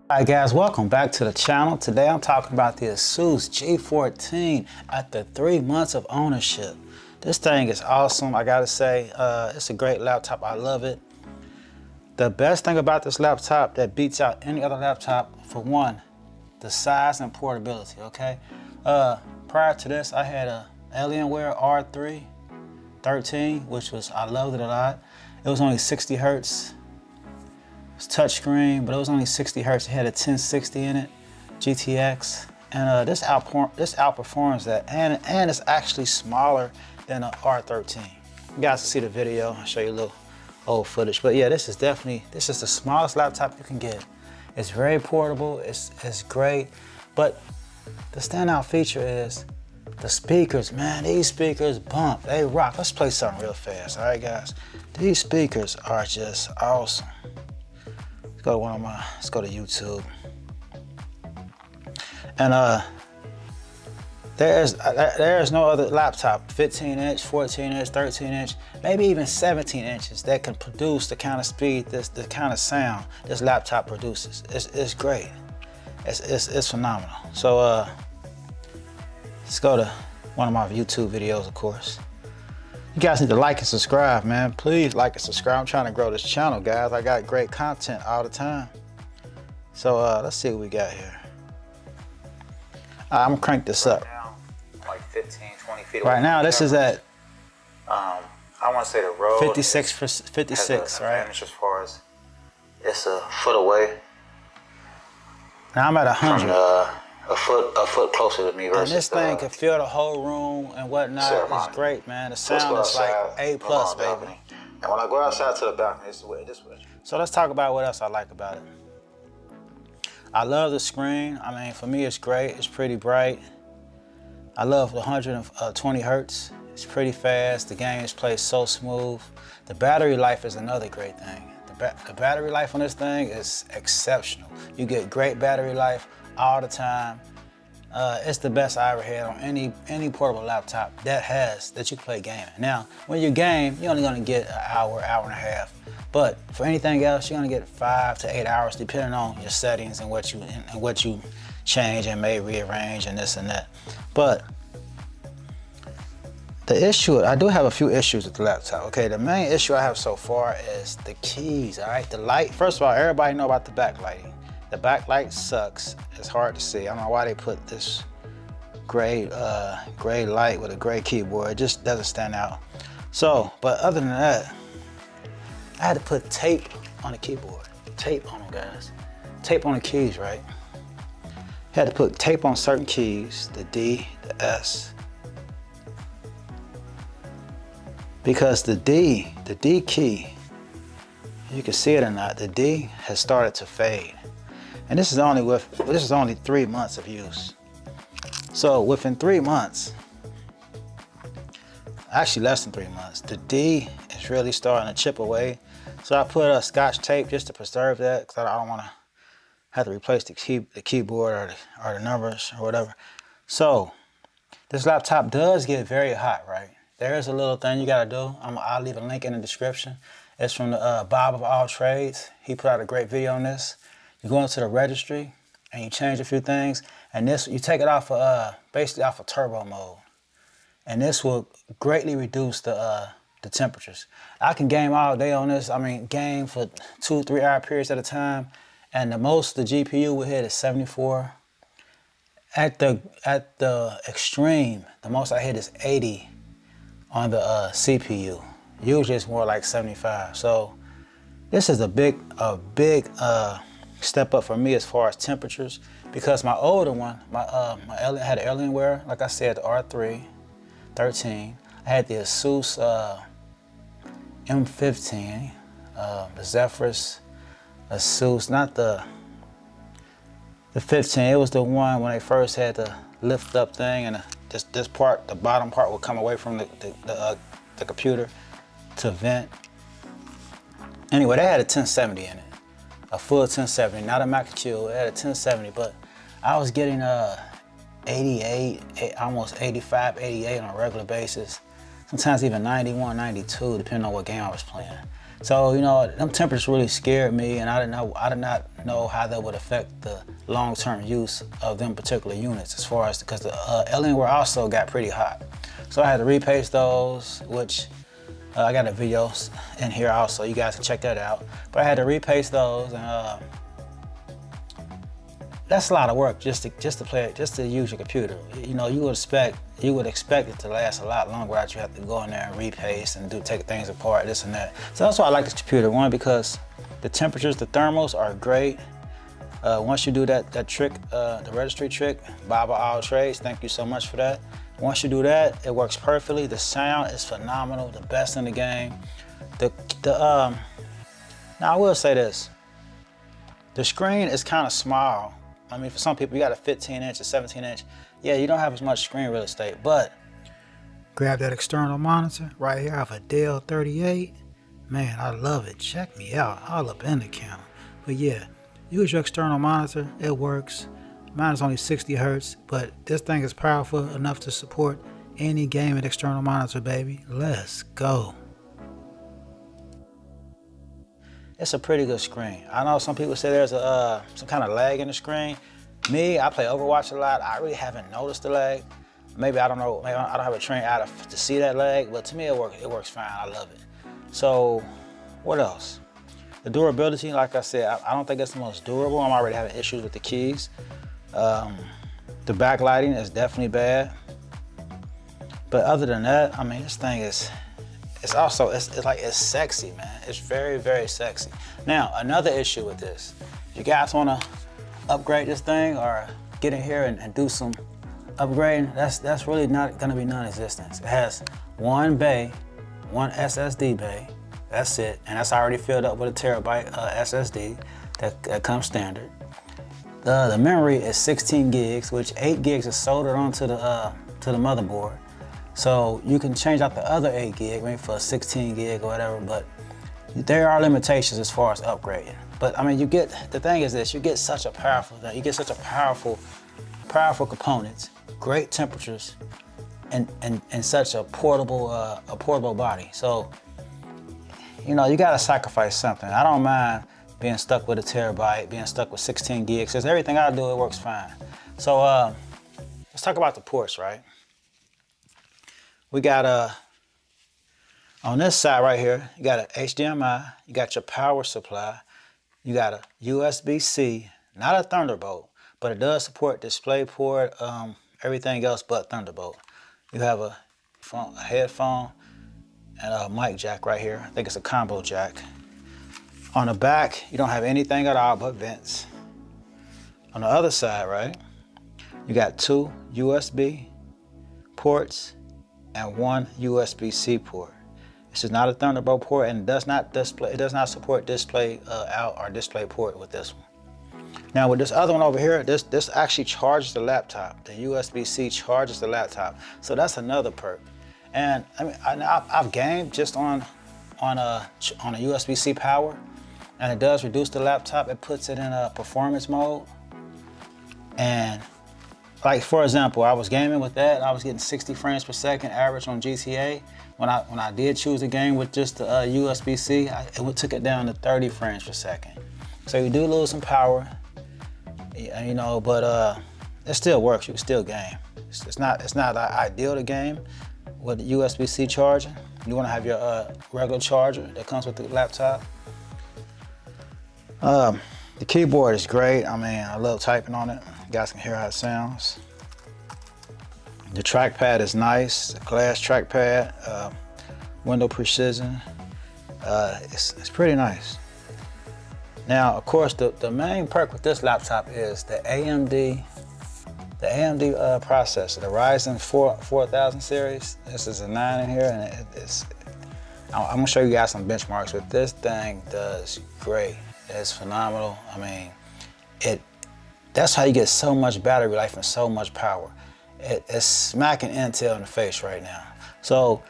Hi guys, welcome back to the channel. Today I'm talking about the Asus G14 after 3 months of ownership. This thing is awesome, I gotta say. It's a great laptop, I love it. The best thing about this laptop that beats out any other laptop, for one, the size and portability, okay? Prior to this, I had a Alienware R13, which was, I loved it a lot. It was only 60 hertz. It's touchscreen, but it was only 60 hertz. It had a 1060 in it, GTX, and this outperforms that, and it's actually smaller than an R13. You guys can see the video. I'll show you a little old footage, but yeah, this is the smallest laptop you can get. It's very portable. It's great, but the standout feature is the speakers. Man, these speakers bump. They rock. Let's play something real fast. All right, guys. These speakers are just awesome. Let's go to YouTube. And there's no other laptop, 15 inch, 14 inch, 13 inch, maybe even 17 inches that can produce the kind of speed, the kind of sound this laptop produces. It's great. It's phenomenal. So let's go to one of my YouTube videos, of course. You guys need to like and subscribe, man. Please like and subscribe. I'm trying to grow this channel, guys. I got great content all the time. So let's see what we got here. I'm gonna crank this up. Now, like 15, 20 feet away. Right now, this is at I want to say the road 56, right? Advantage as far as it's a foot away. Now I'm at 100. From a foot closer to me versus. And this thing can fill the whole room and whatnot. Ceremony. It's great, man. The sound is like A+, baby. And when I go outside to the balcony, it's this way. So let's talk about what else I like about it. I love the screen. I mean, for me, it's great. It's pretty bright. I love the 120 hertz. It's pretty fast. The games play so smooth. The battery life is another great thing. The battery life on this thing is exceptional. You get great battery life all the time. It's the best I ever had on any portable laptop that you can play gaming. Now, when you game, you're only gonna get an hour and a half. But for anything else, you're gonna get 5 to 8 hours, depending on your settings and what you change and may rearrange and this and that. But the issue, I do have a few issues with the laptop. Okay, the main issue I have so far is the keys. All right, the light. First of all, everybody know about the backlighting. The backlight sucks. It's hard to see. I don't know why they put this gray light with a gray keyboard. It just doesn't stand out. So, but other than that, I had to put tape on the keyboard. Tape on them, guys. Tape on the keys, right? Had to put tape on certain keys, the D, the S. Because the D key, you can see it or not, the D has started to fade. And this is only 3 months of use. So within 3 months, actually less than 3 months, the D is really starting to chip away. So I put a Scotch tape just to preserve that, because I don't want to have to replace the keyboard or the numbers or whatever. So this laptop does get very hot, right? There is a little thing you gotta do. I'll leave a link in the description. It's from the Bob of All Trades. He put out a great video on this. You go into the registry and you change a few things, and this, you take it off of basically off of turbo mode, and this will greatly reduce the temperatures. I can game all day on this. I mean, game for 2-3 hour periods at a time, and the most the GPU will hit is 74. At the extreme, the most I hit is 80 on the CPU. Usually it's more like 75. So this is a big step up for me as far as temperatures, because my older one, I had an Alienware, like I said, the R13. I had the Asus M15, the Zephyrus, Asus, not the 15. It was the one when they first had the lift up thing, and this part, the bottom part, would come away from the computer to vent. Anyway, they had a 1070 in it. A full 1070, not a Max Q. It had a 1070, but I was getting 88, almost 85, 88 on a regular basis. Sometimes even 91, 92, depending on what game I was playing. So, you know, them temperatures really scared me, and I did not know how that would affect the long-term use of them particular units, as far as, because the Alienware also got pretty hot. So I had to repaste those, which I got a video in here also, you guys can check that out. But I had to repaste those, and that's a lot of work just to use your computer. You know, you would expect it to last a lot longer without you have to go in there and repaste and take things apart, this and that. So that's why I like this computer. One, because the temperatures, the thermals are great. Once you do that trick, the registry trick, Baba All Trades, thank you so much for that. Once you do that, it works perfectly. The sound is phenomenal, the best in the game. Now I will say this, the screen is kind of small. I mean, for some people, you got a 15-inch or 17-inch. Yeah, you don't have as much screen real estate, but grab that external monitor right here. I have a Dell 38. Man, I love it. Check me out, all up in the camera. But yeah, use your external monitor. It works. Mine is only 60 hertz, but this thing is powerful enough to support any gaming external monitor, baby. Let's go. It's a pretty good screen. I know some people say there's some kind of lag in the screen. Me, I play Overwatch a lot. I really haven't noticed the lag. Maybe, I don't know, maybe I don't have a trained eye to see that lag, but to me it works fine. I love it. So, what else? The durability, like I said, I don't think it's the most durable. I'm already having issues with the keys. The backlighting is definitely bad. But other than that, I mean, this thing is, it's sexy, man. It's very, very sexy. Now, another issue with this, if you guys wanna upgrade this thing or get in here and do some upgrading, that's really not gonna be non-existent. It has one bay, one SSD bay, that's it. And that's already filled up with a terabyte SSD that comes standard. The memory is 16 gigs, which 8 gigs is soldered onto the motherboard. So you can change out the other 8 gig, maybe for 16 gig or whatever, but there are limitations as far as upgrading. But I mean, the thing is this, you get such a powerful components, great temperatures, and such a portable body. So, you know, you gotta sacrifice something. I don't mind being stuck with a terabyte, being stuck with 16 gigs, because everything I do, it works fine. So let's talk about the ports, right? We got on this side right here, you got an HDMI, you got your power supply, you got a USB-C, not a Thunderbolt, but it does support DisplayPort, everything else but Thunderbolt. You have a headphone and a mic jack right here. I think it's a combo jack. On the back, you don't have anything at all but vents. On the other side, right, you got 2 USB ports and 1 USB-C port. This is not a Thunderbolt port, and it does not support display out or display port with this one. Now with this other one over here, this actually charges the laptop. The USB-C charges the laptop, so that's another perk. And I mean, I've gamed just on a USB-C power, and it does reduce the laptop. It puts it in a performance mode, and like, for example, I was gaming with that. I was getting 60 frames per second average on GTA. When I did choose a game with just the USB-C, it took it down to 30 frames per second. So you do lose some power, you know, but it still works. You can still game. It's not ideal to game with the USB-C charging. You want to have your regular charger that comes with the laptop. The keyboard is great. I mean, I love typing on it. You guys can hear how it sounds. The trackpad is nice, glass trackpad, window precision. It's pretty nice. Now, of course, the main perk with this laptop is the AMD processor, the Ryzen 4000 series. This is a 9 in here, and I'm gonna show you guys some benchmarks, but this thing does great. It's phenomenal. I mean, that's how you get so much battery life and so much power. It's smacking Intel in the face right now. So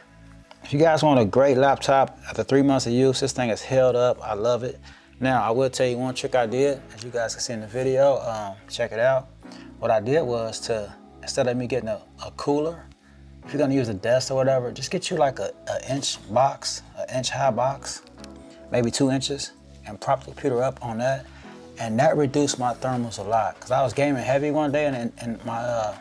if you guys want a great laptop after 3 months of use, this thing is held up. I love it. Now, I will tell you one trick I did, as you guys can see in the video. Check it out. What I did was instead of me getting a cooler, if you're gonna use a desk or whatever, just get you like an inch box, an inch high box. maybe 2 inches, and prop the computer up on that. And that reduced my thermals a lot. Cause I was gaming heavy one day and my,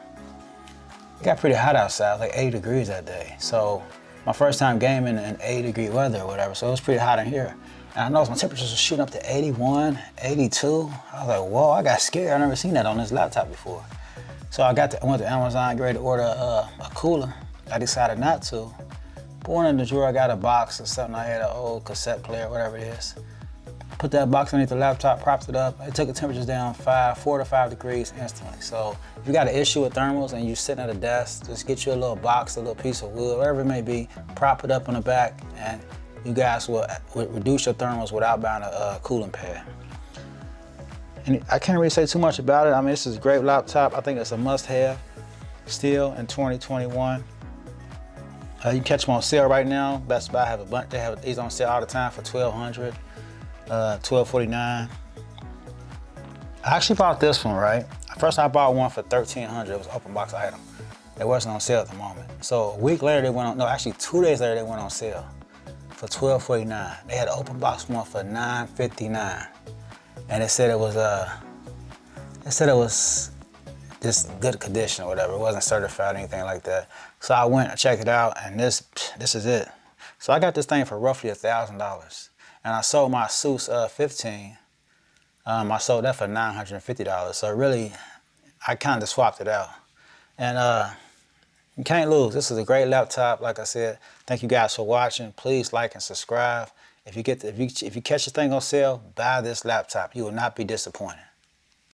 it got pretty hot outside, like 80 degrees that day. So my first time gaming in 80-degree weather or whatever, so it was pretty hot in here. And I noticed my temperatures were shooting up to 81, 82. I was like, whoa, I got scared. I never seen that on this laptop before. So I went to Amazon, ready to order a cooler. I decided not to. But one in the drawer, I got a box or something. I had an old cassette player, whatever it is. Put that box underneath the laptop, propped it up. It took the temperatures down 4 to 5 degrees instantly. So if you got an issue with thermals and you're sitting at a desk, just get you a little box, a little piece of wood, whatever it may be, prop it up on the back, and you guys will reduce your thermals without buying a cooling pad. And I can't really say too much about it. I mean, this is a great laptop. I think it's a must-have still in 2021. You can catch them on sale right now. Best Buy have a bunch. They have these on sale all the time for $1,200, $1,249. I actually bought this one, right? First I bought one for $1,300. It was an open box item. It wasn't on sale at the moment. So a week later they went on, no, actually 2 days later they went on sale for $1,249. They had an open box one for $959. And it said it was just good condition or whatever. It wasn't certified or anything like that. So I went and checked it out, and this is it. So I got this thing for roughly $1,000, and I sold my Asus 15. I sold that for $950. So really, I kind of swapped it out, and you can't lose. This is a great laptop. Like I said, thank you guys for watching. Please like and subscribe. If you catch this thing on sale, buy this laptop. You will not be disappointed.